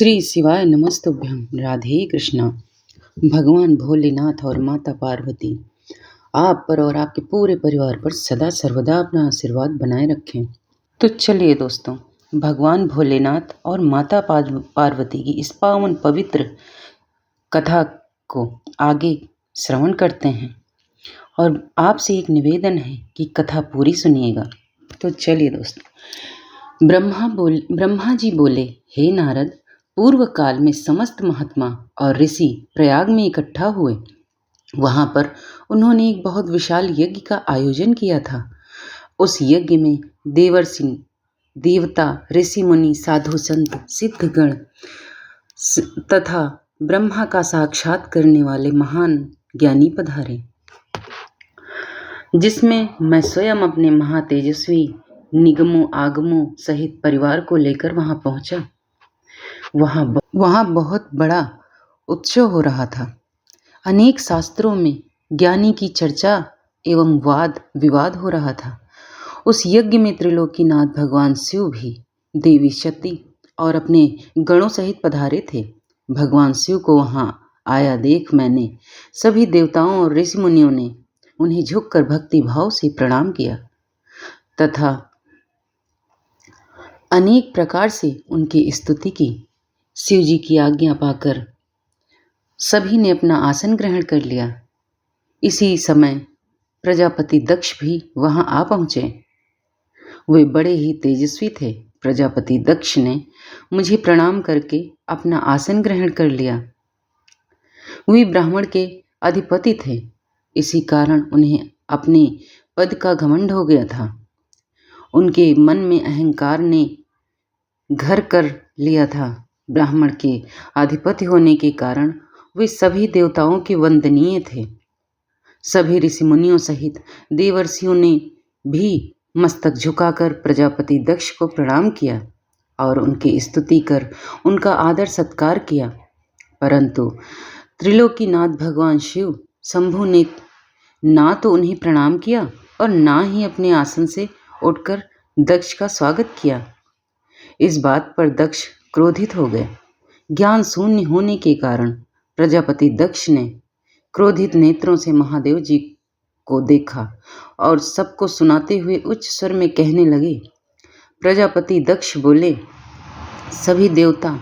श्री शिवाय नमस्तुभ्यं। राधे कृष्णा। भगवान भोलेनाथ और माता पार्वती आप पर और आपके पूरे परिवार पर सदा सर्वदा अपना आशीर्वाद बनाए रखें। तो चलिए दोस्तों, भगवान भोलेनाथ और माता पार्वती की इस पावन पवित्र कथा को आगे श्रवण करते हैं और आपसे एक निवेदन है कि कथा पूरी सुनिएगा। तो चलिए दोस्तों, ब्रह्मा जी बोले, हे नारद, पूर्व काल में समस्त महात्मा और ऋषि प्रयाग में इकट्ठा हुए। वहां पर उन्होंने एक बहुत विशाल यज्ञ का आयोजन किया था। उस यज्ञ में देवर्षि, देवता, ऋषि मुनि, साधु संत, सिद्धगण तथा ब्रह्मा का साक्षात करने वाले महान ज्ञानी पधारे, जिसमें मैं स्वयं अपने महातेजस्वी निगमों आगमों सहित परिवार को लेकर वहां पहुंचा। वहां बहुत बड़ा उत्सव हो रहा था। अनेक शास्त्रों में ज्ञानी की चर्चा एवं वाद विवाद हो रहा था। उस यज्ञ में त्रिलोकीनाथ भगवान शिव भी देवी शक्ति और अपने गणों सहित पधारे थे। भगवान शिव को वहां आया देख मैंने सभी देवताओं और ऋषि मुनियों ने उन्हें झुककर भक्ति भाव से प्रणाम किया तथा अनेक प्रकार से उनकी स्तुति की। शिव जी की आज्ञा पाकर सभी ने अपना आसन ग्रहण कर लिया। इसी समय प्रजापति दक्ष भी वहां आ पहुंचे। वे बड़े ही तेजस्वी थे। प्रजापति दक्ष ने मुझे प्रणाम करके अपना आसन ग्रहण कर लिया। वे ब्राह्मण के अधिपति थे, इसी कारण उन्हें अपने पद का घमंड हो गया था। उनके मन में अहंकार ने घर कर लिया था। ब्राह्मण के अधिपति होने के कारण वे सभी देवताओं के वंदनीय थे। सभी ऋषि मुनियों सहित देवर्षियों ने भी मस्तक झुकाकर प्रजापति दक्ष को प्रणाम किया और उनकी स्तुति कर उनका आदर सत्कार किया। परंतु त्रिलोकीनाथ भगवान शिव शंभु ने ना तो उन्हें प्रणाम किया और ना ही अपने आसन से उठकर दक्ष का स्वागत किया। इस बात पर दक्ष क्रोधित हो गए। ज्ञान शून्य होने के कारण प्रजापति दक्ष ने क्रोधित नेत्रों से महादेव जी को देखा और सबको सुनाते हुए उच्च स्वर में कहने लगे। प्रजापति दक्ष बोले, सभी देवता,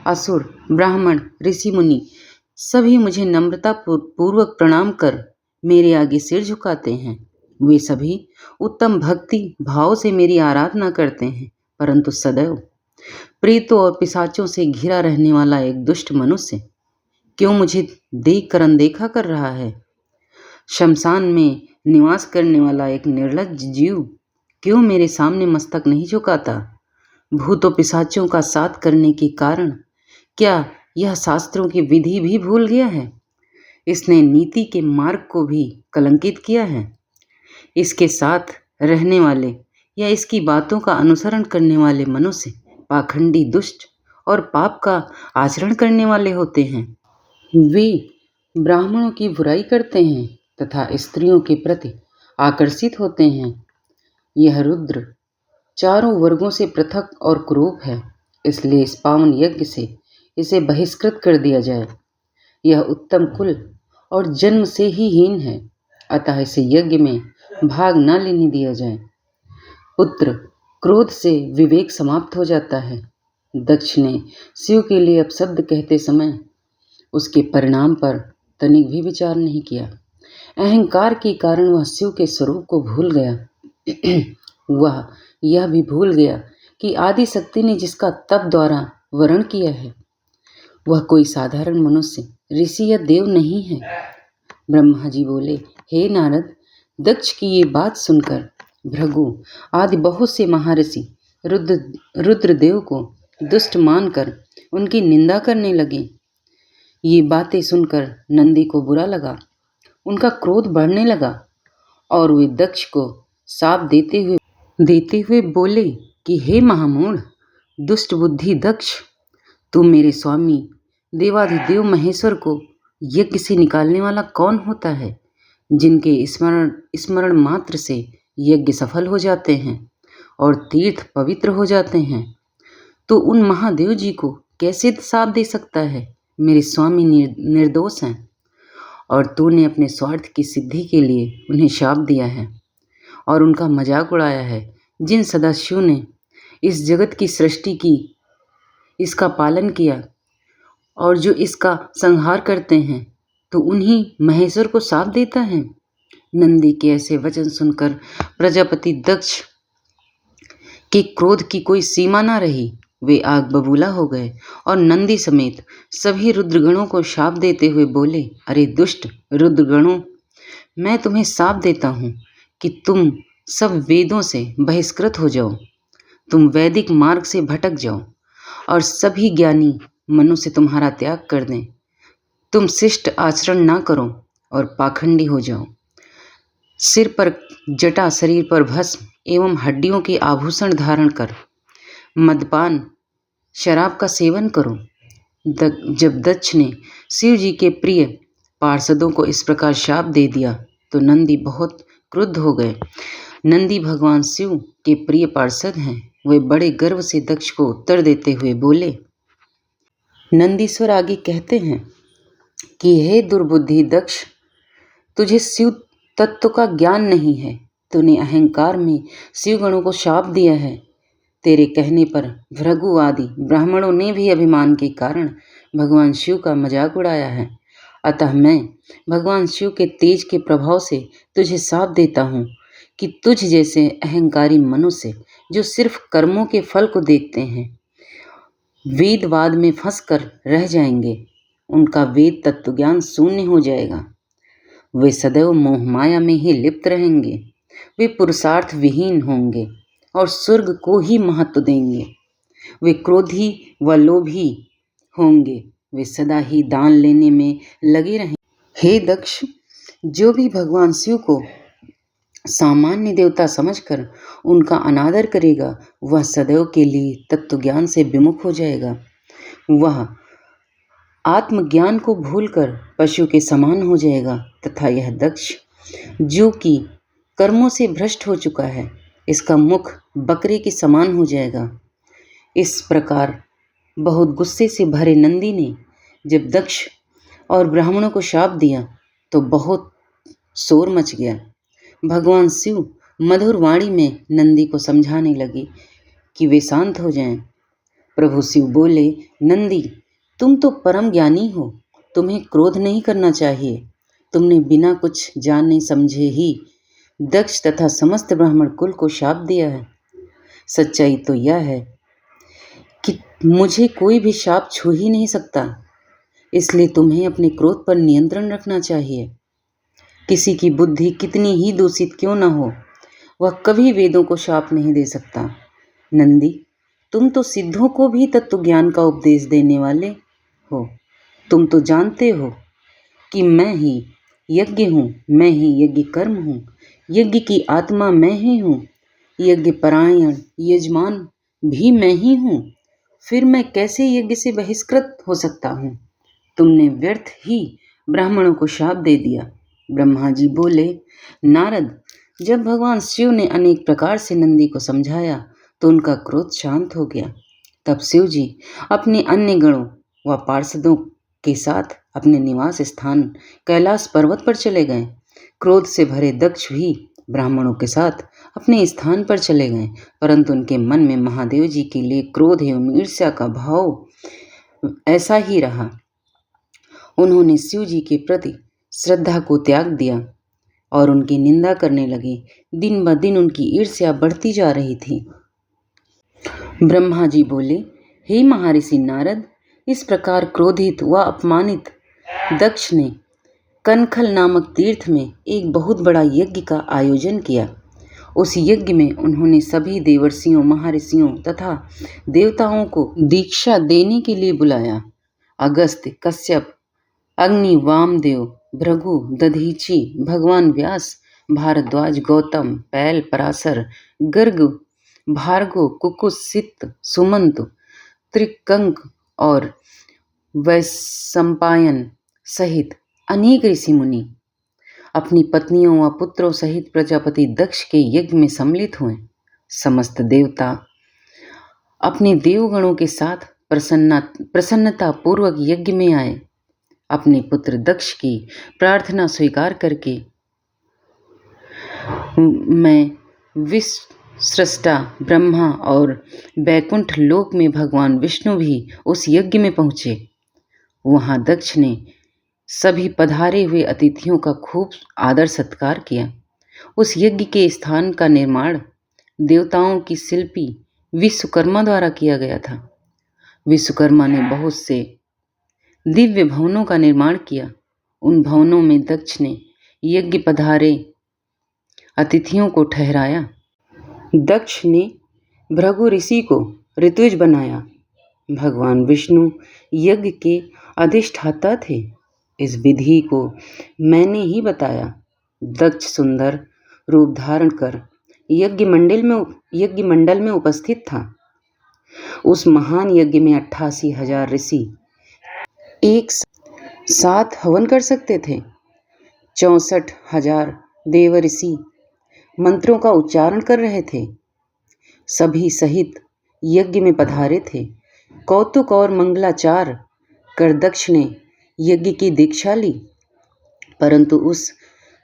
असुर, ब्राह्मण, ऋषि मुनि सभी मुझे नम्रता पूर्वक प्रणाम कर मेरे आगे सिर झुकाते हैं। वे सभी उत्तम भक्ति भाव से मेरी आराधना करते हैं, परंतु सदैव प्रेतों और पिशाचों से घिरा रहने वाला एक दुष्ट मनुष्य क्यों मुझे देखकर अनदेखा कर रहा है? शमशान में निवास करने वाला एक निर्लज्ज जीव क्यों मेरे सामने मस्तक नहीं झुकाता? भूतों पिशाचों का साथ करने के कारण क्या यह शास्त्रों की विधि भी भूल गया है? इसने नीति के मार्ग को भी कलंकित किया है। इसके साथ रहने वाले या इसकी बातों का अनुसरण करने वाले मनुष्य पाखंडी, दुष्ट और पाप का आचरण करने वाले होते हैं। वे ब्राह्मणों की बुराई करते हैं तथा स्त्रियों के प्रति आकर्षित होते हैं। यह रुद्र चारों वर्गों से पृथक और क्रूप है, इसलिए इस पावन यज्ञ से इसे बहिष्कृत कर दिया जाए। यह उत्तम कुल और जन्म से ही हीन है, अतः इसे यज्ञ में भाग न लेने दिया जाए। पुत्र, क्रोध से विवेक समाप्त हो जाता है। दक्ष ने शिव के लिए अपशब्द कहते समय उसके परिणाम पर तनिक भी विचार नहीं किया। अहंकार के कारण वह शिव के स्वरूप को भूल गया। वह यह भी भूल गया कि आदि शक्ति ने जिसका तप द्वारा वरण किया है वह कोई साधारण मनुष्य, ऋषि या देव नहीं है। ब्रह्मा जी बोले, हे नारद, दक्ष की ये बात सुनकर भृगु आदि बहुत से महर्षि रुद्रदेव को दुष्ट मानकर उनकी निंदा करने लगे। ये बातें सुनकर नंदी को बुरा लगा। उनका क्रोध बढ़ने लगा और वे दक्ष को शाप देते हुए बोले कि हे महामूढ़, दुष्ट बुद्धि दक्ष, तू मेरे स्वामी देवाधिदेव महेश्वर को यज्ञ से निकालने वाला कौन होता है, जिनके स्मरण मात्र से यज्ञ सफल हो जाते हैं और तीर्थ पवित्र हो जाते हैं? तो उन महादेव जी को कैसे साथ दे सकता है? मेरे स्वामी निर्दोष हैं और तूने अपने स्वार्थ की सिद्धि के लिए उन्हें शाप दिया है और उनका मजाक उड़ाया है। जिन सदाशिव ने इस जगत की सृष्टि की, इसका पालन किया और जो इसका संहार करते हैं, तो उन्हीं महेश्वर को शाप देता है। नंदी के ऐसे वचन सुनकर प्रजापति दक्ष के क्रोध की कोई सीमा न रही। वे आग बबूला हो गए और नंदी समेत सभी रुद्रगणों को शाप देते हुए बोले, अरे दुष्ट रुद्रगणों, मैं तुम्हें शाप देता हूँ कि तुम सब वेदों से बहिष्कृत हो जाओ, तुम वैदिक मार्ग से भटक जाओ और सभी ज्ञानी मनुष्य तुम्हारा त्याग कर दें। तुम शिष्ट आचरण ना करो और पाखंडी हो जाओ। सिर पर जटा, शरीर पर भस्म एवं हड्डियों के आभूषण धारण कर मदपान शराब का सेवन करो। जब दक्ष ने शिव जी के प्रिय पार्षदों को इस प्रकार शाप दे दिया तो नंदी बहुत क्रुद्ध हो गए। नंदी भगवान शिव के प्रिय पार्षद हैं। वे बड़े गर्व से दक्ष को उत्तर देते हुए बोले। नंदीश्वर आगे कहते हैं कि हे दुर्बुद्धि दक्ष, तुझे शिव तत्व का ज्ञान नहीं है। तूने अहंकार में शिवगणों को शाप दिया है। तेरे कहने पर भृगु आदि ब्राह्मणों ने भी अभिमान के कारण भगवान शिव का मजाक उड़ाया है। अतः मैं भगवान शिव के तेज के प्रभाव से तुझे शाप देता हूँ कि तुझ जैसे अहंकारी मनुष्य जो सिर्फ कर्मों के फल को देखते हैं, वेदवाद में फंसकर रह जाएंगे। उनका वेद तत्व ज्ञान शून्य हो जाएगा। वे सदैव मोह माया में ही लिप्त रहेंगे। वे पुरुषार्थ विहीन होंगे और स्वर्ग को ही महत्व देंगे। वे क्रोधी व लोभी होंगे। वे सदा ही दान लेने में लगे रहेंगे। हे दक्ष, जो भी भगवान शिव को सामान्य देवता समझकर उनका अनादर करेगा, वह सदैव के लिए तत्वज्ञान से विमुख हो जाएगा। वह आत्मज्ञान को भूलकर पशु के समान हो जाएगा तथा यह दक्ष, जो कि कर्मों से भ्रष्ट हो चुका है, इसका मुख बकरे के समान हो जाएगा। इस प्रकार बहुत गुस्से से भरे नंदी ने जब दक्ष और ब्राह्मणों को शाप दिया तो बहुत शोर मच गया। भगवान शिव मधुर वाणी में नंदी को समझाने लगे कि वे शांत हो जाएं। प्रभु शिव बोले, नंदी, तुम तो परम ज्ञानी हो, तुम्हें क्रोध नहीं करना चाहिए। तुमने बिना कुछ जाने समझे ही दक्ष तथा समस्त ब्राह्मण कुल को शाप दिया है। सच्चाई तो यह है कि मुझे कोई भी शाप छू ही नहीं सकता, इसलिए तुम्हें अपने क्रोध पर नियंत्रण रखना चाहिए। किसी की बुद्धि कितनी ही दूषित क्यों न हो, वह कभी वेदों को शाप नहीं दे सकता। नंदी, तुम तो सिद्धों को भी तत्व ज्ञान का उपदेश देने वाले हो। तुम तो जानते हो कि मैं ही यज्ञ हूँ, मैं ही यज्ञ कर्म हूँ, यज्ञ की आत्मा मैं ही हूँ, यज्ञ परायण यजमान भी मैं ही हूँ। फिर मैं कैसे यज्ञ से बहिष्कृत हो सकता हूँ? तुमने व्यर्थ ही ब्राह्मणों को शाप दे दिया। ब्रह्मा जी बोले, नारद, जब भगवान शिव ने अनेक प्रकार से नंदी को समझाया तो उनका क्रोध शांत हो गया। तब शिव जी अपने अन्य गणों व पार्षदों के साथ अपने निवास स्थान कैलाश पर्वत पर चले गए। क्रोध से भरे दक्ष भी ब्राह्मणों के साथ अपने स्थान पर चले गए, परंतु उनके मन में महादेव जी के लिए क्रोध एवं ईर्ष्या का भाव ऐसा ही रहा। उन्होंने शिव जी के प्रति श्रद्धा को त्याग दिया और उनकी निंदा करने लगे। दिन ब दिन उनकी ईर्ष्या बढ़ती जा रही थी। ब्रह्मा जी बोले, हे महर्षि नारद, इस प्रकार क्रोधित व अपमानित दक्ष ने कनखल नामक तीर्थ में एक बहुत बड़ा यज्ञ का आयोजन किया। उस यज्ञ में उन्होंने सभी देवर्षियों, महर्षियों तथा देवताओं को दीक्षा देने के लिए बुलाया। अगस्त्य, कश्यप, अग्नि, वामदेव, भृगु, दधीची, भगवान व्यास, भारद्वाज, गौतम, पैल, पराशर, गर्ग, भार्गव, कुकुसित, सुमंत, त्रिकंक और वैशंपायन सहित अनेक ऋषि मुनि अपनी पत्नियों व पुत्रों सहित प्रजापति दक्ष के यज्ञ में सम्मिलित हुए। समस्त देवता अपने देवगणों के साथ प्रसन्नता पूर्वक यज्ञ में आए। अपने पुत्र दक्ष की प्रार्थना स्वीकार करके मैं विश्वस्रष्टा ब्रह्मा और बैकुंठ लोक में भगवान विष्णु भी उस यज्ञ में पहुँचे। वहाँ दक्ष ने सभी पधारे हुए अतिथियों का खूब आदर सत्कार किया। उस यज्ञ के स्थान का निर्माण देवताओं की शिल्पी विश्वकर्मा द्वारा किया गया था। विश्वकर्मा ने बहुत से दिव्य भवनों का निर्माण किया। उन भवनों में दक्ष ने यज्ञ पधारे अतिथियों को ठहराया। दक्ष ने भृगु ऋषि को ऋतुज बनाया। भगवान विष्णु यज्ञ के अधिष्ठाता थे। इस विधि को मैंने ही बताया। दक्ष सुंदर रूप धारण कर यज्ञ मंडल में उपस्थित था। उस महान यज्ञ में 88,000 ऋषि एक साथ हवन कर सकते थे। 64,000 देव ऋषि मंत्रों का उच्चारण कर रहे थे। सभी सहित यज्ञ में पधारे थे। कौतुक और मंगलाचार कर दक्ष ने यज्ञ की दीक्षा ली, परंतु उस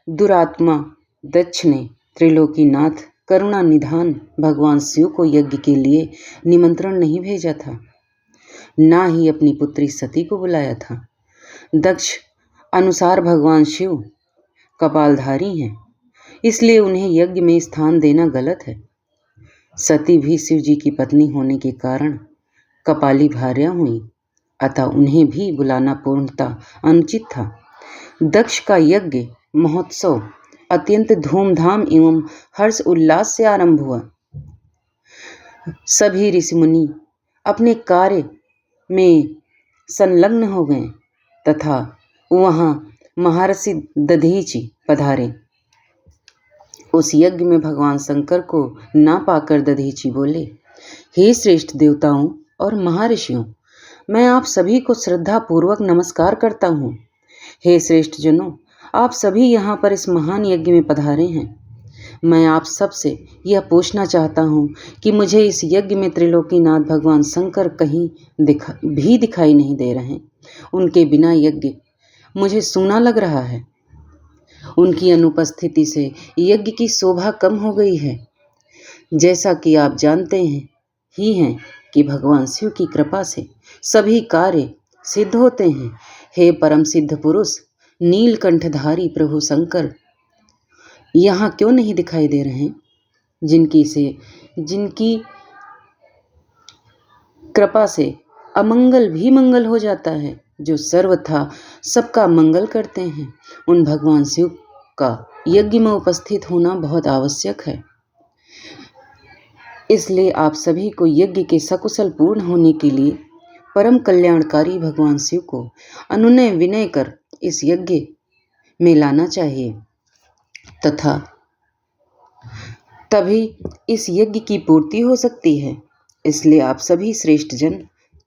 दुरात्मा दक्ष ने त्रिलोकीनाथ करुणा निधान भगवान शिव को यज्ञ के लिए निमंत्रण नहीं भेजा था, ना ही अपनी पुत्री सती को बुलाया था। दक्ष अनुसार भगवान शिव कपालधारी हैं, इसलिए उन्हें यज्ञ में स्थान देना गलत है। सती भी शिव जी की पत्नी होने के कारण कपाली भार्या हुई, अतः उन्हें भी बुलाना पूर्णतः अनुचित था। दक्ष का यज्ञ महोत्सव अत्यंत धूमधाम एवं हर्ष उल्लास से आरंभ हुआ। सभी ऋषि मुनि अपने कार्य में संलग्न हो गए तथा वहाँ महर्षि दधीचि पधारे। उस यज्ञ में भगवान शंकर को ना पाकर दधीचि बोले, हे श्रेष्ठ देवताओं और महर्षियों, मैं आप सभी को श्रद्धा पूर्वक नमस्कार करता हूँ। हे श्रेष्ठ जनों, आप सभी यहाँ पर इस महान यज्ञ में पधारे हैं। मैं आप सबसे यह पूछना चाहता हूँ कि मुझे इस यज्ञ में त्रिलोकीनाथ भगवान शंकर कहीं भी दिखाई नहीं दे रहे। उनके बिना यज्ञ मुझे सूना लग रहा है। उनकी अनुपस्थिति से यज्ञ की शोभा कम हो गई है। जैसा कि आप जानते हैं कि भगवान शिव की कृपा से सभी कार्य सिद्ध होते हैं। हे परम सिद्ध पुरुष नीलकंठधारी प्रभु शंकर यहाँ क्यों नहीं दिखाई दे रहे? जिनकी कृपा से अमंगल भी मंगल हो जाता है, जो सर्वथा सबका मंगल करते हैं, उन भगवान शिव का यज्ञ में उपस्थित होना बहुत आवश्यक है। इसलिए आप सभी को यज्ञ के सकुशल पूर्ण होने के लिए परम कल्याणकारी भगवान शिव को अनुनय विनय कर इस यज्ञ में लाना चाहिए तथा तभी इस यज्ञ की पूर्ति हो सकती है। इसलिए आप सभी श्रेष्ठ जन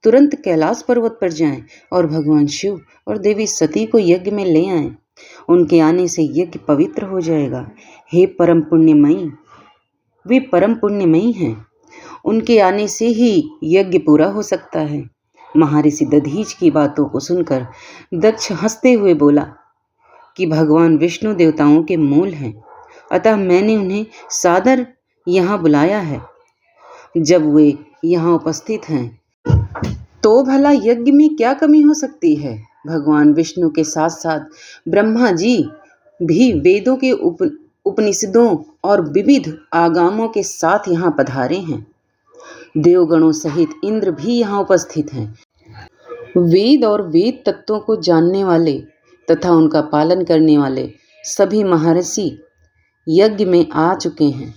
तुरंत कैलाश पर्वत पर जाएं और भगवान शिव और देवी सती को यज्ञ में ले आएं। उनके आने से यज्ञ पवित्र हो जाएगा। हे परम पुण्यमयी, वे परम पुण्यमयी हैं। उनके आने से ही यज्ञ पूरा हो सकता है। महर्षि दधीच की बातों को सुनकर दक्ष हंसते हुए बोला कि भगवान विष्णु देवताओं के मूल हैं, अतः मैंने उन्हें सादर यहाँ बुलाया है। जब वे यहाँ उपस्थित हैं तो भला यज्ञ में क्या कमी हो सकती है? भगवान विष्णु के साथ साथ ब्रह्मा जी भी वेदों के उपनिषदों और विविध आगमों के साथ यहाँ पधारे हैं। देवगणों सहित इंद्र भी यहाँ उपस्थित हैं। वेद और वेद तत्वों को जानने वाले तथा उनका पालन करने वाले सभी महर्षि यज्ञ में आ चुके हैं।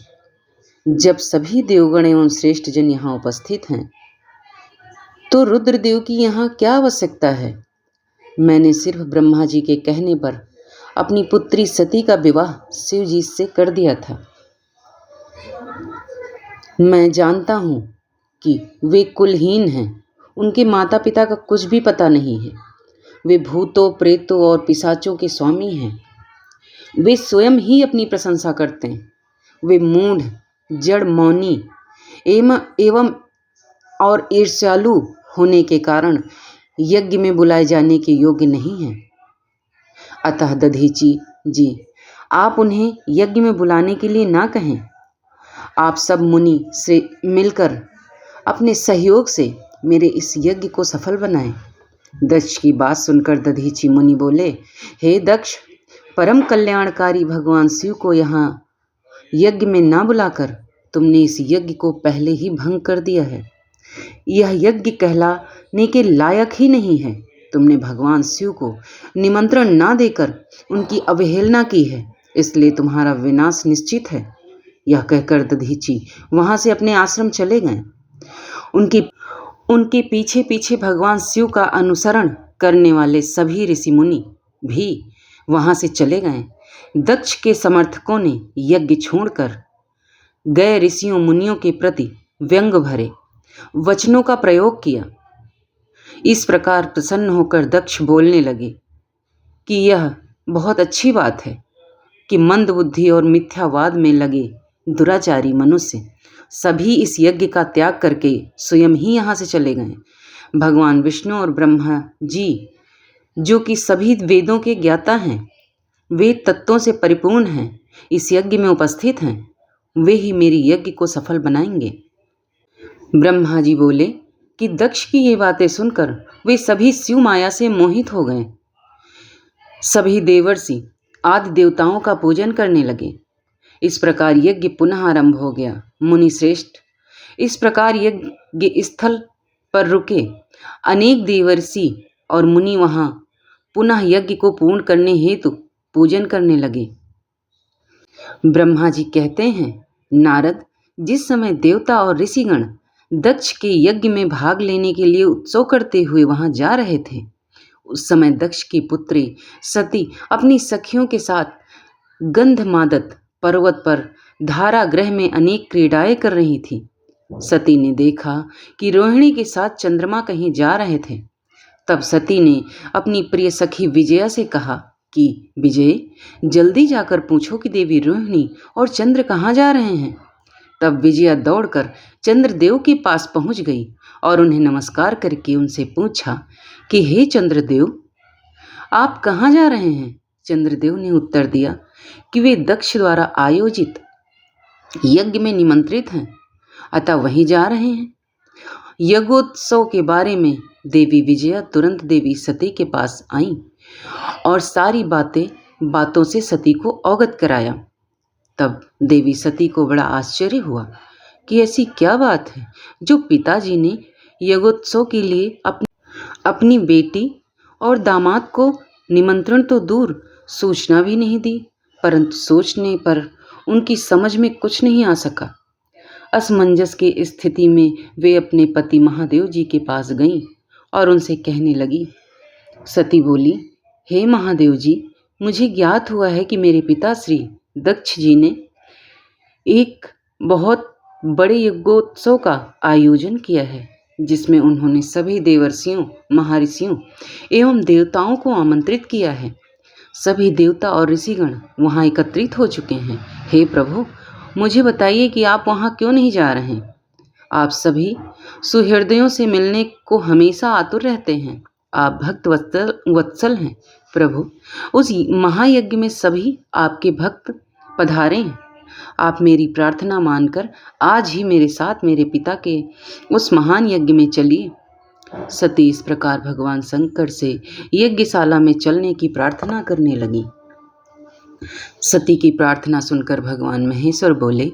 जब सभी देवगण एवं श्रेष्ठ जन यहाँ उपस्थित हैं तो रुद्रदेव की यहाँ क्या आवश्यकता है? मैंने सिर्फ ब्रह्मा जी के कहने पर अपनी पुत्री सती का विवाह शिव जी से कर दिया था। मैं जानता हूँ कि वे कुलहीन हैं, उनके माता पिता का कुछ भी पता नहीं है। वे भूतों, प्रेतों और पिशाचों के स्वामी हैं। वे स्वयं ही अपनी प्रशंसा करते हैं। वे मूढ़, जड़, मौनी एवं और ईर्ष्यालु होने के कारण यज्ञ में बुलाए जाने के योग्य नहीं हैं। अतः दधीची जी, आप उन्हें यज्ञ में बुलाने के लिए ना कहें। आप सब मुनि से मिलकर अपने सहयोग से मेरे इस यज्ञ को सफल बनाएं। दक्ष की बात सुनकर दधीची मुनि बोले, हे दक्ष, परम कल्याणकारी भगवान शिव को यहाँ यज्ञ में ना बुलाकर तुमने इस यज्ञ को पहले ही भंग कर दिया है। यह यज्ञ कहलाने के लायक ही नहीं है। तुमने भगवान शिव को निमंत्रण ना देकर उनकी अवहेलना की है, इसलिए तुम्हारा विनाश निश्चित है। यह कहकर दधीची वहां से अपने आश्रम चले गए। उनके पीछे पीछे भगवान शिव का अनुसरण करने वाले सभी ऋषि मुनि भी वहां से चले गए। दक्ष के समर्थकों ने यज्ञ छोड़कर गए ऋषियों मुनियों के प्रति व्यंग भरे वचनों का प्रयोग किया। इस प्रकार प्रसन्न होकर दक्ष बोलने लगे कि यह बहुत अच्छी बात है कि मंद बुद्धि और मिथ्यावाद में लगे दुराचारी मनुष्य सभी इस यज्ञ का त्याग करके स्वयं ही यहाँ से चले गए। भगवान विष्णु और ब्रह्मा जी, जो कि सभी वेदों के ज्ञाता हैं, वेद तत्वों से परिपूर्ण हैं, इस यज्ञ में उपस्थित हैं। वे ही मेरी यज्ञ को सफल बनाएंगे। ब्रह्मा जी बोले कि दक्ष की ये बातें सुनकर वे सभी शिव माया से मोहित हो गए। सभी देवर्षि आदि देवताओं का पूजन करने लगे। इस प्रकार यज्ञ पुनः आरंभ हो गया। मुनि श्रेष्ठ, इस प्रकार यज्ञ स्थल पर रुके अनेक देवर्षि और मुनि वहां पुनः यज्ञ को पूर्ण करने हेतु पूजन करने लगे। ब्रह्मा जी कहते हैं, नारद, जिस समय देवता और ऋषिगण दक्ष के यज्ञ में भाग लेने के लिए उत्सव करते हुए वहां जा रहे थे, उस समय दक्ष की पुत्री सती अपनी सखियों के साथ गंधमादत पर्वत पर धारागृह में अनेक क्रीड़ाएं कर रही थी। सती ने देखा कि रोहिणी के साथ चंद्रमा कहीं जा रहे थे। तब सती ने अपनी प्रिय सखी विजया से कहा कि विजय, जल्दी जाकर पूछो कि देवी रोहिणी और चंद्र कहाँ जा रहे हैं। तब विजया दौड़कर चंद्रदेव के पास पहुंच गई और उन्हें नमस्कार करके उनसे पूछा कि हे चंद्रदेव, आप कहाँ जा रहे हैं। चंद्रदेव ने उत्तर दिया कि वे दक्ष द्वारा आयोजित यज्ञ में निमंत्रित हैं, अतः वहीं जा रहे हैं। यज्ञोत्सव के बारे में देवी विजया तुरंत देवी सती के पास आई और सारी बातों से सती को अवगत कराया। तब देवी सती को बड़ा आश्चर्य हुआ कि ऐसी क्या बात है जो पिताजी ने यज्ञोत्सव के लिए अपनी बेटी और दामाद को निमंत्रण तो दूर सूचना भी नहीं दी, परंतु सोचने पर उनकी समझ में कुछ नहीं आ सका। असमंजस की स्थिति में वे अपने पति महादेव जी के पास गईं और उनसे कहने लगी। सती बोली, हे महादेव जी, मुझे ज्ञात हुआ है कि मेरे पिता श्री दक्ष जी ने एक बहुत बड़े यज्ञोत्सव का आयोजन किया है, जिसमें उन्होंने सभी देवर्षियों, महर्षियों एवं देवताओं को आमंत्रित किया है। सभी देवता और ऋषिगण वहां एकत्रित हो चुके हैं। हे प्रभु, मुझे बताइए कि आप वहां क्यों नहीं जा रहे। आप सभी सुहृदयों से मिलने को हमेशा आतुर रहते हैं। आप भक्त वत्सल हैं। प्रभु, उस महायज्ञ में सभी आपके भक्त पधारे हैं। आप मेरी प्रार्थना मानकर आज ही मेरे साथ मेरे पिता के उस महान यज्ञ में चलिए। सती इस प्रकार भगवान शंकर से यज्ञशाला में चलने की प्रार्थना करने लगी। सती की प्रार्थना सुनकर भगवान महेश्वर बोले,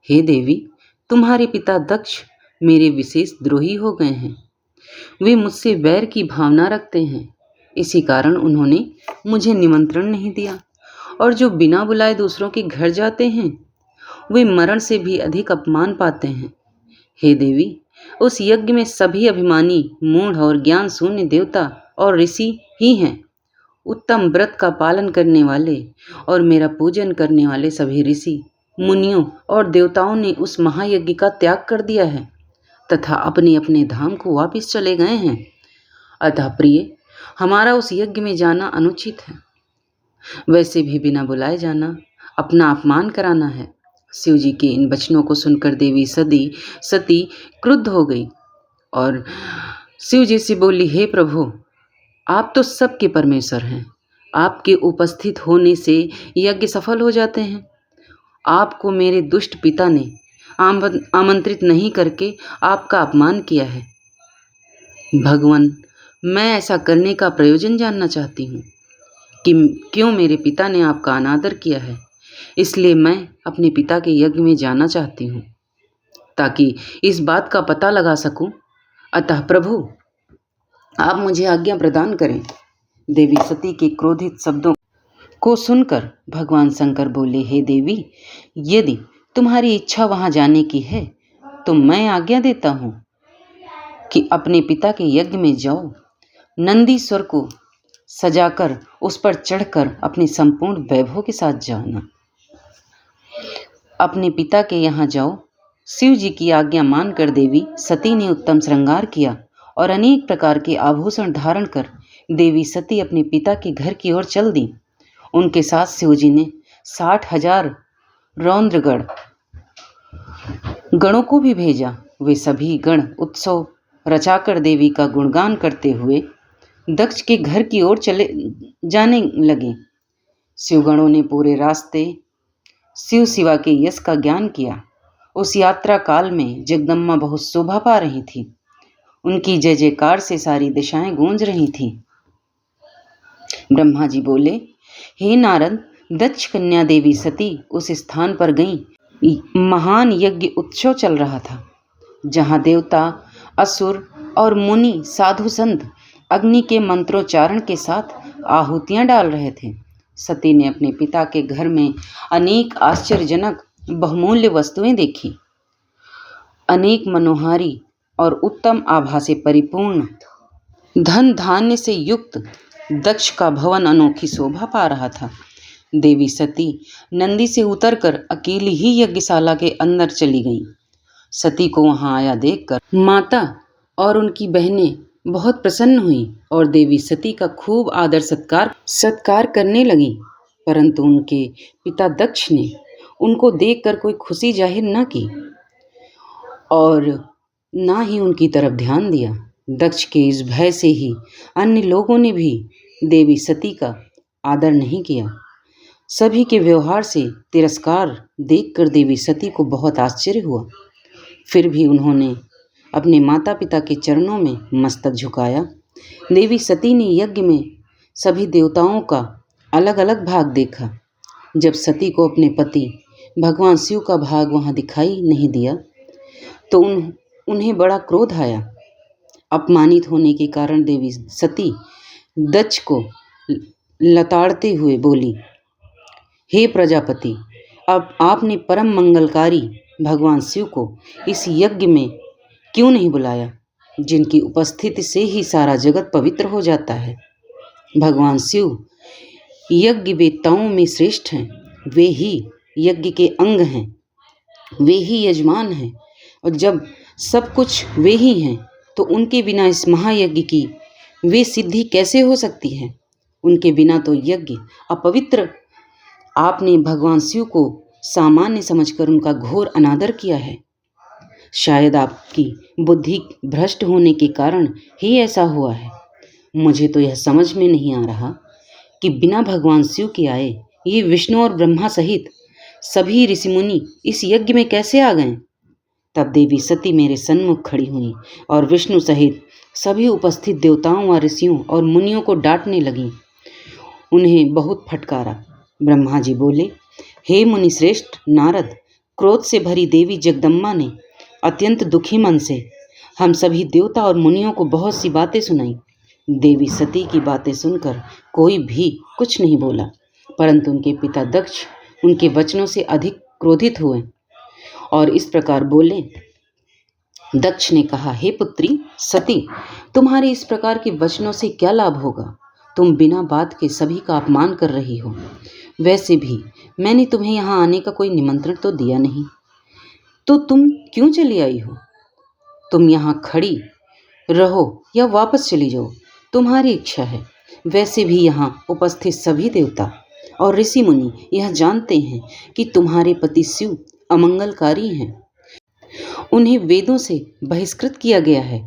हे देवी, तुम्हारे पिता दक्ष मेरे विशेष द्रोही हो गए हैं। वे मुझसे वैर की भावना रखते हैं। इसी कारण उन्होंने मुझे निमंत्रण नहीं दिया, और जो बिना बुलाए दूसरों के घर जाते हैं वे मरण से भी अधिक अपमान पाते हैं। हे देवी, उस यज्ञ में सभी अभिमानी, मूढ़ और ज्ञान शून्य देवता और ऋषि ही हैं। उत्तम व्रत का पालन करने वाले और मेरा पूजन करने वाले सभी ऋषि, मुनियों और देवताओं ने उस महायज्ञ का त्याग कर दिया है तथा अपने अपने धाम को वापस चले गए हैं। अतः प्रिय, हमारा उस यज्ञ में जाना अनुचित है। वैसे भी बिना बुलाए जाना अपना अपमान कराना है। शिव जी के इन वचनों को सुनकर देवी सती क्रुद्ध हो गई और शिव जी से बोली, हे प्रभु, आप तो सबके परमेश्वर हैं। आपके उपस्थित होने से यज्ञ सफल हो जाते हैं। आपको मेरे दुष्ट पिता ने आमंत्रित नहीं करके आपका अपमान किया है। भगवान, मैं ऐसा करने का प्रयोजन जानना चाहती हूँ कि क्यों मेरे पिता ने आपका अनादर किया है। इसलिए मैं अपने पिता के यज्ञ में जाना चाहती हूँ ताकि इस बात का पता लगा सकूं। अतः प्रभु, आप मुझे आज्ञा प्रदान करें। देवी सती के क्रोधित शब्दों को सुनकर भगवान शंकर बोले, हे देवी, यदि तुम्हारी इच्छा वहां जाने की है तो मैं आज्ञा देता हूँ कि अपने पिता के यज्ञ में जाओ। नंदीश्वर को सजाकर उस पर चढ़कर अपने संपूर्ण वैभव के साथ जाना। अपने पिता के यहाँ जाओ। शिव जी की आज्ञा मानकर देवी सती ने उत्तम श्रृंगार किया और अनेक प्रकार के आभूषण धारण कर देवी सती अपने पिता के घर की ओर चल दी। उनके साथ शिव जी ने 60,000 रौद्रगण गणों को भी भेजा। वे सभी गण उत्सव रचाकर देवी का गुणगान करते हुए दक्ष के घर की ओर चले जाने लगे। शिवगणों ने पूरे रास्ते शिव शिवा के यश का ज्ञान किया। उस यात्रा काल में जगदम्बा बहुत शोभा पा रही थी। उनकी जय जयकार से सारी दिशाएं गूंज रही थी। ब्रह्मा जी बोले, हे नारद, दक्ष कन्या देवी सती उस स्थान पर गई। महान यज्ञ उत्सव चल रहा था, जहां देवता, असुर और मुनि साधु संत अग्नि के मंत्रोच्चारण के साथ आहुतियां डाल रहे थे। सती ने अपने पिता के घर में अनेक आश्चर्यजनक बहुमूल्य वस्तुएं देखी। अनेक मनोहारी और उत्तम आभा से परिपूर्ण धन धान्य से युक्त दक्ष का भवन अनोखी शोभा पा रहा था। देवी सती नंदी से उतरकर अकेली ही यज्ञशाला के अंदर चली गई। सती को वहां आया देखकर माता और उनकी बहनें बहुत प्रसन्न हुई और देवी सती का खूब आदर सत्कार करने लगी। परंतु उनके पिता दक्ष ने उनको देखकर कोई खुशी जाहिर न की और ना ही उनकी तरफ ध्यान दिया। दक्ष के इस भय से ही अन्य लोगों ने भी देवी सती का आदर नहीं किया। सभी के व्यवहार से तिरस्कार देखकर देवी सती को बहुत आश्चर्य हुआ। फिर भी उन्होंने अपने माता पिता के चरणों में मस्तक झुकाया। देवी सती ने यज्ञ में सभी देवताओं का अलग अलग भाग देखा। जब सती को अपने पति भगवान शिव का भाग वहां दिखाई नहीं दिया तो उन्हें बड़ा क्रोध आया। अपमानित होने के कारण देवी सती दक्ष को लताड़ते हुए बोली, हे प्रजापति, अब आपने परम मंगलकारी भगवान शिव को इस यज्ञ में क्यों नहीं बुलाया, जिनकी उपस्थिति से ही सारा जगत पवित्र हो जाता है। भगवान शिव यज्ञ वेत्ताओं में श्रेष्ठ हैं। वे ही यज्ञ के अंग हैं, वे ही यजमान हैं, और जब सब कुछ वे ही हैं तो उनके बिना इस महायज्ञ की वे सिद्धि कैसे हो सकती है। उनके बिना तो यज्ञ अपवित्र। आपने भगवान शिव को सामान्य समझकर उनका घोर अनादर किया है। शायद आपकी बुद्धि भ्रष्ट होने के कारण ही ऐसा हुआ है। मुझे तो यह समझ में नहीं आ रहा कि बिना भगवान शिव के आए ये विष्णु और ब्रह्मा सहित सभी ऋषिमुनि इस यज्ञ में कैसे आ गए। तब देवी सती मेरे सन्मुख खड़ी हुई और विष्णु सहित सभी उपस्थित देवताओं व ऋषियों और मुनियों को डांटने लगी, उन्हें बहुत फटकारा। ब्रह्मा जी बोले, हे मुनि श्रेष्ठ नारद, क्रोध से भरी देवी जगदम्बा ने अत्यंत दुखी मन से हम सभी देवता और मुनियों को बहुत सी बातें सुनाई। देवी सती की बातें सुनकर कोई भी कुछ नहीं बोला, परंतु उनके पिता दक्ष उनके वचनों से अधिक क्रोधित हुए और इस प्रकार बोले। दक्ष ने कहा, हे पुत्री सती, तुम्हारे इस प्रकार के वचनों से क्या लाभ होगा। तुम बिना बात के सभी का अपमान कर रही हो। वैसे भी मैंने तुम्हें यहाँ आने का कोई निमंत्रण तो दिया नहीं, तो तुम क्यों चली आई हो। तुम यहाँ खड़ी रहो या वापस चली जाओ, तुम्हारी इच्छा है। वैसे भी यहाँ उपस्थित सभी देवता और ऋषि मुनि यह जानते हैं कि तुम्हारे पति शिव अमंगलकारी हैं। उन्हें वेदों से बहिष्कृत किया गया है।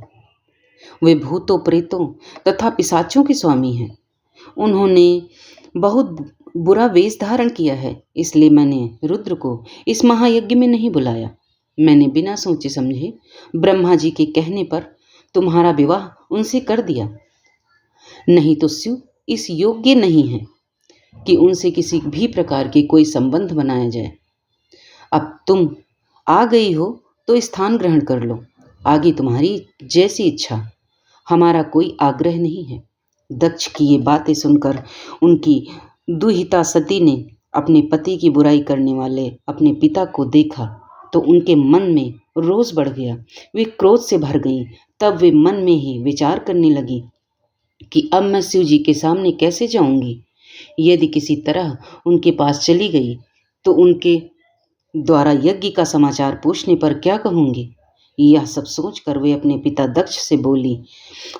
वे भूतों, प्रेतों तथा पिशाचों के स्वामी हैं। उन्होंने बहुत बुरा वेश धारण किया है, इसलिए मैंने रुद्र को इस महायज्ञ में नहीं बुलाया। मैंने बिना सोचे समझे ब्रह्मा जी के कहने पर तुम्हारा विवाह उनसे कर दिया। नहीं तो शिव इस योग्य नहीं है कि उनसे किसी भी प्रकार के कोई संबंध बनाया जाए। अब तुम आ गई हो तो स्थान ग्रहण कर लो, आगे तुम्हारी जैसी इच्छा, हमारा कोई आग्रह नहीं है। दक्ष की ये बातें सुनकर उनकी दुहिता सती ने अपने पति की बुराई करने वाले अपने पिता को देखा तो उनके मन में रोष बढ़ गया। वे क्रोध से भर गईं। तब वे मन में ही विचार करने लगी कि अब मैं शिव जी के सामने कैसे जाऊंगी। यदि किसी तरह उनके पास चली गई तो उनके द्वारा यज्ञ का समाचार पूछने पर क्या कहूँगी। यह सब सोचकर वे अपने पिता दक्ष से बोली,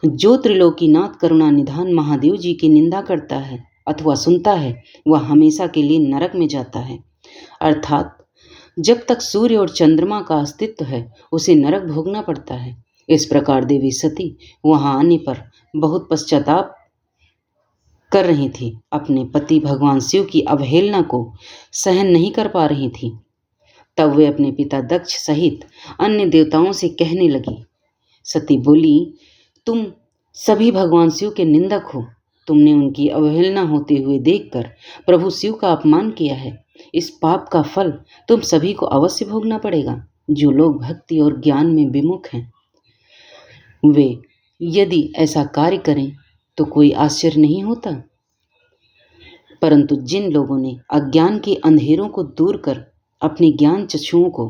जो त्रिलोकीनाथ करुणा निधान महादेव जी की निंदा करता है अथवा सुनता है वह हमेशा के लिए नरक में जाता है। अर्थात जब तक सूर्य और चंद्रमा का अस्तित्व है उसे नरक भोगना पड़ता है। इस प्रकार देवी सती वहां आने पर बहुत पश्चाताप कर रही थी। अपने पति भगवान शिव की अवहेलना को सहन नहीं कर पा रही थी। तब वे अपने पिता दक्ष सहित अन्य देवताओं से कहने लगी। सती बोली, तुम सभी भगवान शिव के निंदक हो। तुमने उनकी अवहेलना होते हुए देखकर प्रभु शिव का अपमान किया है। इस पाप का फल तुम सभी को अवश्य भोगना पड़ेगा। जो लोग भक्ति और ज्ञान में विमुख हैं वे यदि ऐसा कार्य करें तो कोई आश्चर्य नहीं होता, परंतु जिन लोगों ने अज्ञान के अंधेरों को दूर कर अपने ज्ञान चक्षुओं को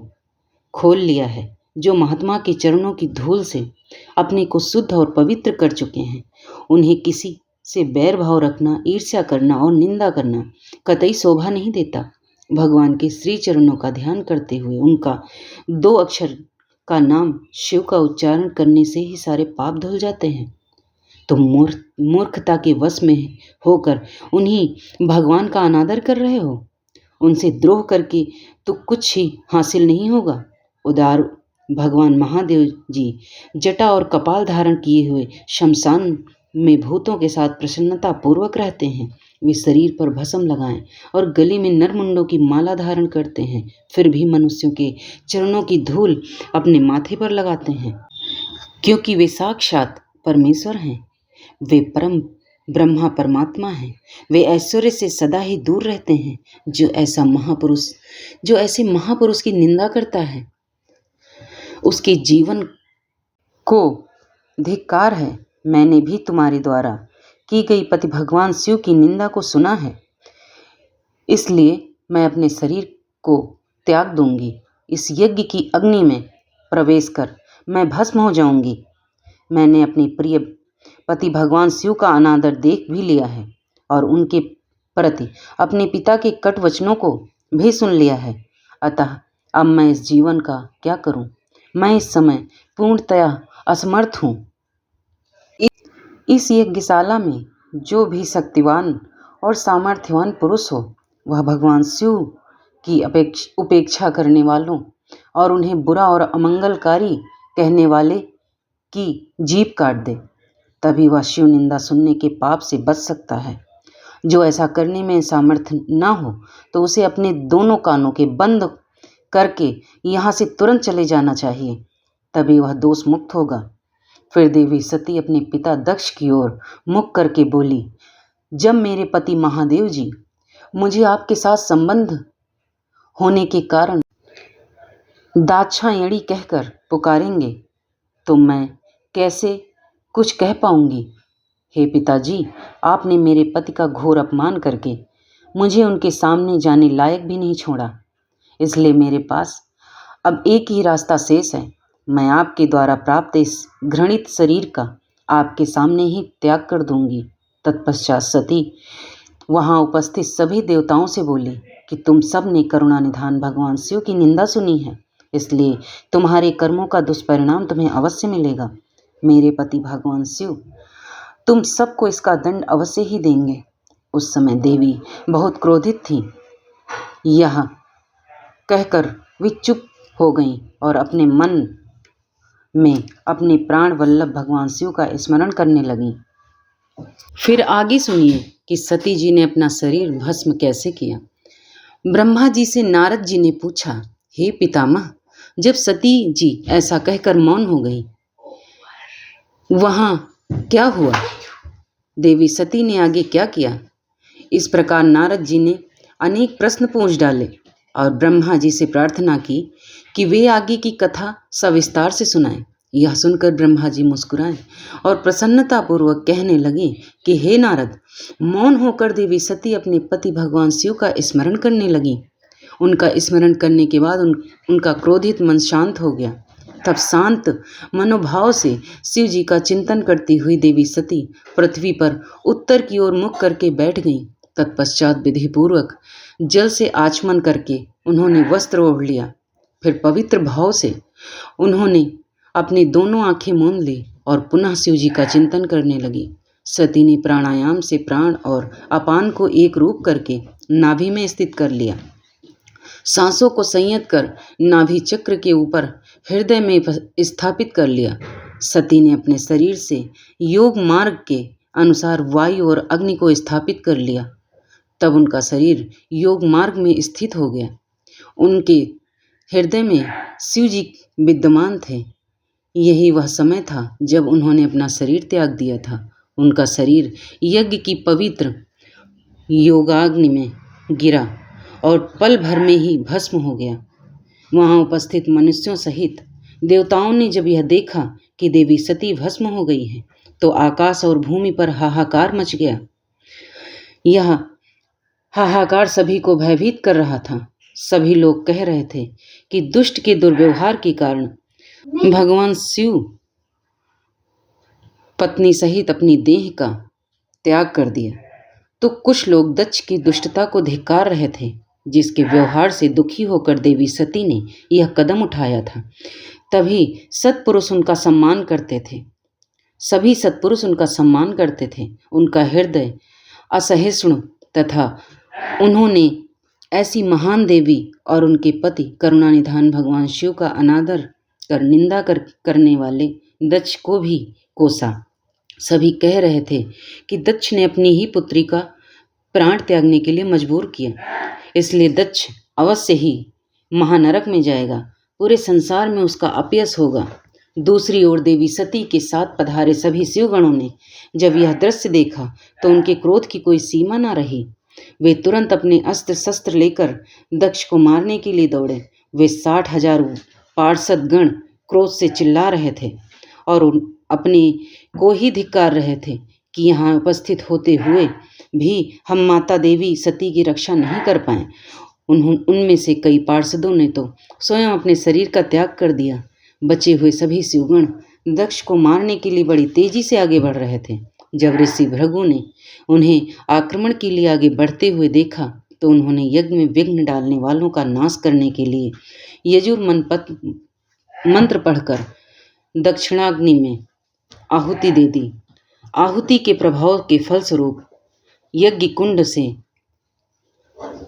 खोल लिया है, जो महात्मा के चरणों की धूल से अपने को शुद्ध और पवित्र कर चुके हैं, उन्हें किसी से बैर भाव रखना, ईर्ष्या करना और निंदा करना कतई शोभा नहीं देता। भगवान के श्री चरणों का ध्यान करते हुए उनका 2 अक्षर का नाम शिव का उच्चारण करने से ही सारे पाप धुल जाते हैं। तुम मूर्खता के वश में होकर उन्हीं भगवान का अनादर कर रहे हो। उनसे द्रोह करके तो कुछ ही हासिल नहीं होगा। उदार भगवान महादेव जी जटा और कपाल धारण किए हुए शमशान में भूतों के साथ प्रसन्नता पूर्वक रहते हैं। वे शरीर पर भस्म लगाएं और गले में नरमुंडों की माला धारण करते हैं, फिर भी मनुष्यों के चरणों की धूल अपने माथे पर लगाते हैं, क्योंकि वे साक्षात परमेश्वर हैं। वे परम ब्रह्मा परमात्मा हैं। वे ऐश्वर्य से सदा ही दूर रहते हैं। जो ऐसे महापुरुष की निंदा करता है उसके जीवन को धिक्कार है। मैंने भी तुम्हारे द्वारा की गई पति भगवान शिव की निंदा को सुना है, इसलिए मैं अपने शरीर को त्याग दूंगी। इस यज्ञ की अग्नि में प्रवेश कर मैं भस्म हो जाऊंगी। मैंने अपने प्रिय पति भगवान शिव का अनादर देख भी लिया है और उनके प्रति अपने पिता के कट वचनों को भी सुन लिया है। अतः अब मैं इस जीवन का क्या करूं? मैं इस समय पूर्णतया असमर्थ हूं। इस यज्ञशाला में जो भी शक्तिवान और सामर्थ्यवान पुरुष हो वह भगवान शिव की उपेक्षा करने वालों और उन्हें बुरा और अमंगलकारी कहने वाले की जीभ काट दे, तभी वह शिव निंदा सुनने के पाप से बच सकता है। जो ऐसा करने में सामर्थ्य न हो तो उसे अपने दोनों कानों के बंद करके यहाँ से तुरंत चले जाना चाहिए, तभी वह दोष मुक्त होगा। फिर देवी सती अपने पिता दक्ष की ओर मुख करके बोली, जब मेरे पति महादेव जी मुझे आपके साथ संबंध होने के कारण दाक्षायणी कहकर पुकारेंगे तो मैं कैसे कुछ कह पाऊंगी। हे पिताजी, आपने मेरे पति का घोर अपमान करके मुझे उनके सामने जाने लायक भी नहीं छोड़ा, इसलिए मेरे पास अब एक ही रास्ता शेष है। मैं आपके द्वारा प्राप्त इस घृणित शरीर का आपके सामने ही त्याग कर दूंगी। तत्पश्चात सती वहां उपस्थित सभी देवताओं से बोली कि तुम सब ने करुणा निधान भगवान शिव की निंदा सुनी है, इसलिए तुम्हारे कर्मों का दुष्परिणाम तुम्हें अवश्य मिलेगा। मेरे पति भगवान शिव तुम सबको इसका दंड अवश्य ही देंगे। उस समय देवी बहुत क्रोधित थी। यह कहकर वे चुप हो गईं और अपने मन में अपने प्राण वल्लभ भगवान शिव का स्मरण करने लगीं। फिर आगे सुनिए कि सती जी ने अपना शरीर भस्म कैसे किया। ब्रह्मा जी से नारद जी ने पूछा, हे पितामह, जब सती जी ऐसा कहकर मौन हो गई, वहां क्या हुआ? देवी सती ने आगे क्या किया? इस प्रकार नारद जी ने अनेक प्रश्न पूछ डाले और ब्रह्मा जी से प्रार्थना की कि वे आगे की कथा सविस्तार से सुनाएं। यह सुनकर ब्रह्मा जी मुस्कुराए और प्रसन्नतापूर्वक कहने लगे कि हे नारद, मौन होकर देवी सती अपने पति भगवान शिव का स्मरण करने लगी। उनका स्मरण करने के बाद उनका क्रोधित मन शांत हो गया। तब शांत मनोभाव से शिव जी का चिंतन करती हुई देवी सती पृथ्वी पर उत्तर की ओर मुख करके बैठ गईं। तत्पश्चात विधिपूर्वक जल से आचमन करके उन्होंने वस्त्र ओढ़ लिया। फिर पवित्र भाव से उन्होंने अपनी दोनों आंखें मूंद ली और पुनः शिव जी का चिंतन करने लगी। सती ने प्राणायाम से प्राण और अपान को एक रूप करके नाभि में स्थित कर लिया। सांसों को संयत कर नाभि चक्र के ऊपर हृदय में स्थापित कर लिया। सती ने अपने शरीर से योग मार्ग के अनुसार वायु और अग्नि को स्थापित कर लिया। तब उनका शरीर योग मार्ग में स्थित हो गया। उनके हृदय में शिव जी विद्यमान थे। यही वह समय था जब उन्होंने अपना शरीर त्याग दिया था। उनका शरीर यज्ञ की पवित्र योगाग्नि में गिरा और पल भर में ही भस्म हो गया। वहां उपस्थित मनुष्यों सहित देवताओं ने जब यह देखा कि देवी सती भस्म हो गई है, तो आकाश और भूमि पर हाहाकार मच गया। यह हाहाकार सभी को भयभीत कर रहा था। सभी लोग कह रहे थे कि दुष्ट के दुर्व्यवहार के कारण भगवान शिव पत्नी सहित अपनी देह का त्याग कर दिया। तो कुछ लोग दक्ष की दुष्टता को धिक्कार रहे थे, जिसके व्यवहार से दुखी होकर देवी सती ने यह कदम उठाया था। तभी सत्पुरुष उनका सम्मान करते थे। सभी सत्पुरुष उनका सम्मान करते थे। उनका हृदय असहिष्णु तथा उन्होंने ऐसी महान देवी और उनके पति करुणानिधान भगवान शिव का अनादर कर निंदा करने वाले दक्ष को भी कोसा। सभी कह रहे थे कि दक्ष ने अपनी ही पुत्री का प्राण त्यागने के लिए मजबूर किया, इसलिए दक्ष अवश्य ही महानरक में जाएगा। पूरे संसार में उसका अपयश होगा। दूसरी ओर देवी सती के साथ पधारे सभी शिवगणों ने जब यह दृश्य देखा तो उनके क्रोध की कोई सीमा न रही। वे तुरंत अपने अस्त्र शस्त्र लेकर दक्ष को मारने के लिए दौड़े। वे 60,000 पार्षद गण क्रोध से चिल्ला रहे थे और अपने को ही धिक्कार रहे थे कि यहाँ उपस्थित होते हुए भी हम माता देवी सती की रक्षा नहीं कर पाए। उनमें से कई पार्षदों ने तो स्वयं अपने शरीर का त्याग कर दिया। बचे हुए सभी शिवगण दक्ष को मारने के लिए बड़ी तेजी से आगे बढ़ रहे थे। जब ऋषि भृगु ने उन्हें आक्रमण के लिए आगे बढ़ते हुए देखा तो उन्होंने यज्ञ में विघ्न डालने वालों का नाश करने के लिए यजुर्मन मंत्र पढ़कर दक्षिणाग्नि में आहुति दे दी। आहुति के प्रभाव के फलस्वरूप यज्ञ कुंड से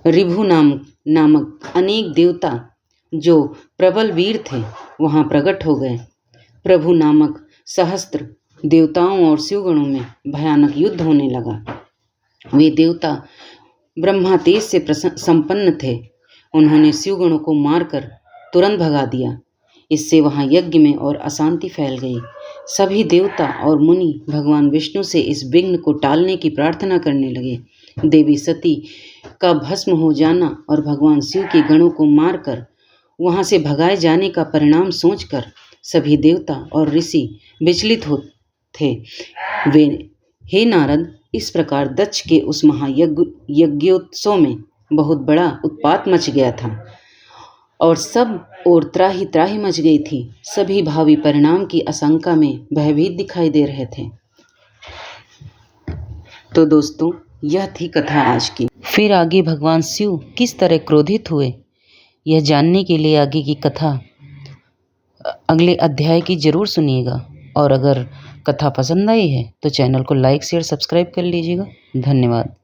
ऋभु नामक अनेक देवता जो प्रबल वीर थे वहां प्रकट हो गए। प्रभु नामक सहस्त्र देवताओं और शिवगणों में भयानक युद्ध होने लगा। वे देवता ब्रह्मा तेज से संपन्न थे। उन्होंने शिवगणों को मारकर तुरंत भगा दिया। इससे वहां यज्ञ में और अशांति फैल गई। सभी देवता और मुनि भगवान विष्णु से इस विघ्न को टालने की प्रार्थना करने लगे। देवी सती का भस्म हो जाना और भगवान शिव के गणों को मारकर वहां से भगाए जाने का परिणाम सोचकर सभी देवता और ऋषि विचलित थे। वे, हे नारद, इस प्रकार दक्ष के उस महायज्ञोत्सव में बहुत बड़ा उत्पात मच गया था और सब और त्राही त्राही मच गई थी। सभी भावी परिणाम की आशंका में भयभीत दिखाई दे रहे थे। तो दोस्तों, यह थी कथा आज की। फिर आगे भगवान शिव किस तरह क्रोधित हुए, यह जानने के लिए आगे की कथा अगले अध्याय की जरूर सुनिएगा। और अगर कथा पसंद आई है तो चैनल को लाइक शेयर सब्सक्राइब कर लीजिएगा। धन्यवाद।